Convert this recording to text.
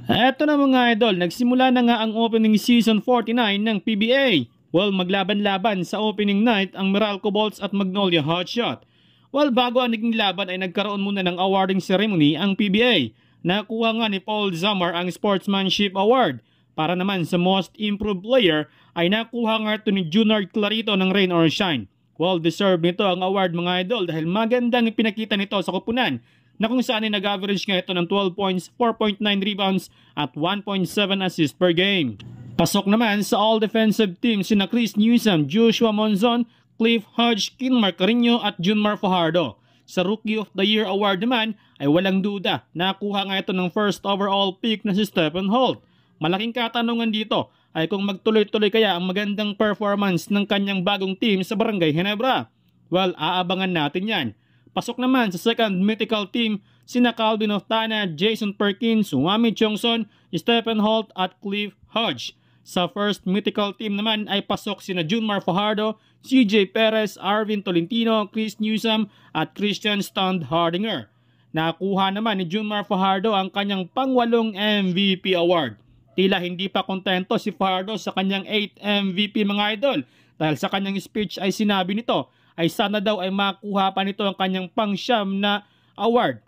Eto na mga idol, nagsimula na nga ang opening season 49 ng PBA. Well, maglaban-laban sa opening night ang Meralco Bolts at Magnolia Hotshot. Well, bago ang naging laban ay nagkaroon muna ng awarding ceremony ang PBA. Nakuha nga ni Paul Zamar ang Sportsmanship Award. Para naman sa Most Improved Player ay nakuha nga ito ni Junard Clarito ng Rain or Shine. Well, deserved nito ang award mga idol dahil magandang ipinakita nito sa koponan na kung saan ay nag-average nga ito ng 12 points, 4.9 rebounds at 1.7 assists per game. Pasok naman sa all-defensive team sina Chris Newsom, Joshua Monzon, Cliff Hodge, Kinmar Carino at Junmar Fajardo. Sa Rookie of the Year Award naman ay walang duda, nakuha nga ito ng first overall pick na si Stephen Holt. Malaking katanungan dito ay kung magtuloy-tuloy kaya ang magandang performance ng kanyang bagong team sa Barangay Ginebra. Well, aabangan natin yan. Pasok naman sa second mythical team sina Calvin Oftana, Jason Perkins, Wami Chongson, Stephen Holt at Cliff Hodge. Sa first mythical team naman ay pasok sina Junmar Fajardo, CJ Perez, Arvin Tolentino, Chris Newsom at Christian Stund Hardinger. Nakuha naman ni Junmar Fajardo ang kanyang pang-8 MVP award. Tila hindi pa kontento si Fajardo sa kanyang 8 MVP mga idol dahil sa kanyang speech ay sinabi nito ay sana daw ay makuha pa nito ang kanyang pang-9 na award.